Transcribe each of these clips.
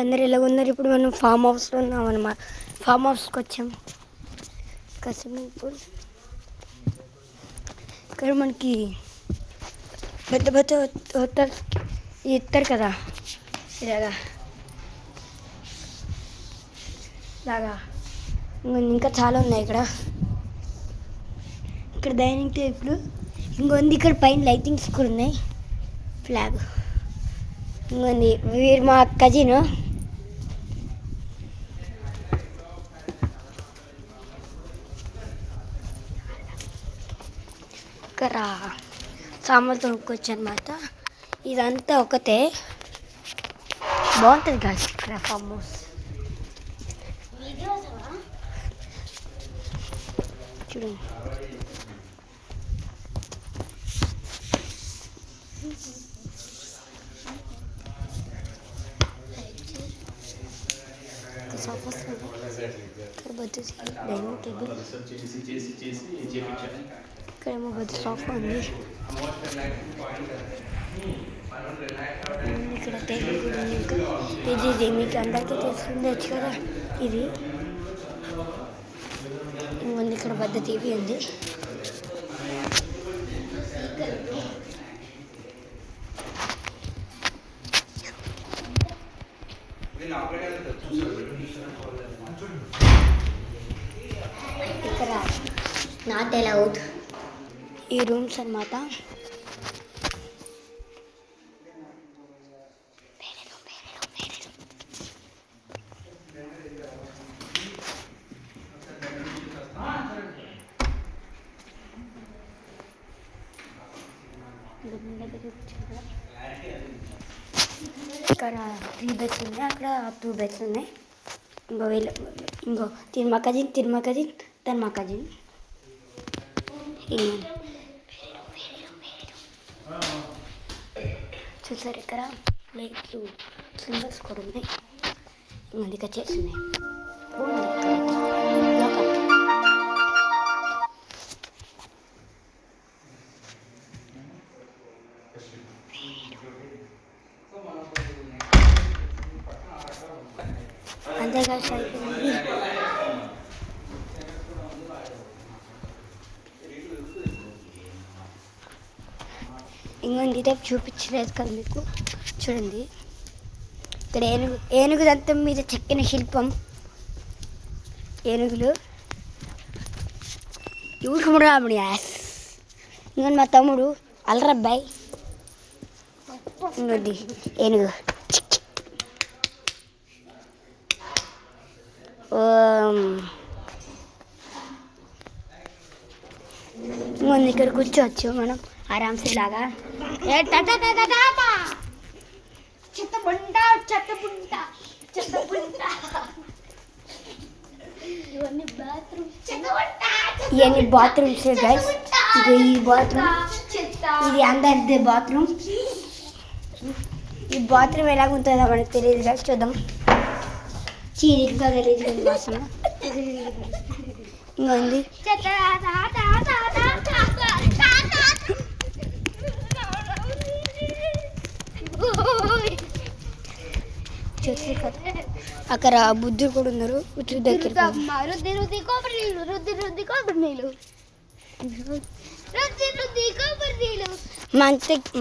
అందరు ఎలా ఉన్నారు? ఇప్పుడు మనం ఫామ్ హౌస్లో ఉన్నాం అన్నమాట. ఫామ్ హౌస్కి వచ్చాం. స్విమ్మింగ్ పూల్ ఇక్కడ మనకి పెద్ద పెద్ద హోటల్స్ ఇస్తారు కదా, ఇలాగా ఇంకా చాలా ఉన్నాయి ఇక్కడ. డైనింగ్ టేబుల్ ఇంకొంది. ఇక్కడ పైన లైటింగ్స్ కూడా ఉన్నాయి. ఫ్లాగ్ ఇంకొంది. వీరు మా కజిన్. ఇక్కడ సామాన్లు కొనుక్కోవచ్చు అనమాట. ఇదంతా ఒకటే బాగుంటుంది కదా ఇక్కడ ఫామ్ హౌస్. చూడండి, డైనింగ్ టేబుల్. ఇక్కడేమో పెద్ద సోఫా ఉంది. ఇక్కడ టేబుల్ కూడా ఉంది. ఇది మీకు అందరికీ తెలుసుకుండొచ్చు కదా. ఇది ఇంకొంది. ఇక్కడ పెద్ద టీవీ ఉంది. ఇక్కడ నాట్ అలౌడ్ ఈ రూమ్స్ అన్నమాట. ఇక్కడ 3 బెడ్స్ ఉన్నాయి. అక్కడ 2 బెడ్స్ ఉన్నాయి. ఇంకో తిన్ మా కజిన్ తను మా కజిన్. చూసారు ఇక్కడ లైట్లు సింబల్స్ కూడా ఉన్నాయి. ఇంకొంది ఇక్కడ చేసి ఉన్నాయి. అంతేగా అయిపోయింది. ఇంకొంది టైప్ చూపించలేదు కదా మీకు. చూడండి, ఇక్కడ ఏనుగు దంతం మీద చెక్కిన శిల్పం. ఏనుగులు ఇవుడు రాముడు. ఇంకొంది మా తమ్ముడు అల్లరబ్బాయి. ఇంకొంది ఏనుగు. ఇంకొంది ఇక్కడ కూర్చోవచ్చు మనం ఆరామ్సే లాగా. ఇవన్నీ బాత్రూమ్స్ గైస్. ఈ బాత్రూమ్, ఇది అందరిది బాత్రూమ్. ఈ బాత్రూమ్ ఎలాగుంటుందో మనకు తెలియదు గైస్. చూద్దాం. చీరిగా తెలియదు వాసన. ఇంకొంది అక్కడ బుద్ధుడు కూడా ఉన్నారు. బుద్ధుడి దగ్గర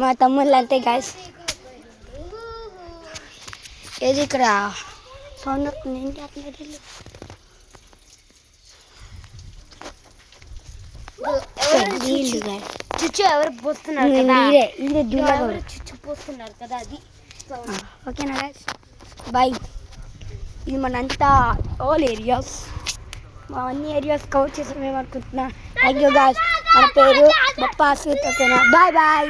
మా తమ్ముళ్ళు అంతే గాయస్. ఏది ఇక్కడ సౌండ్ వస్తుంది. ఏంటి అట్లా? చుచ్చు ఎవరు పోస్తున్నారు కదా, చుచ్చు పోస్తున్నారు కదా, అది. ఓకేనా గైస్, బాయ్. ఇది మనంతా ఆల్ ఏరియాస్, మా అన్ని ఏరియాస్ కవర్ చేసాం మేము అనుకుంటున్నా. Thank you guys. మన పేరు బప్పా స్వీట్. ఓకేనా, బాయ్ బాయ్.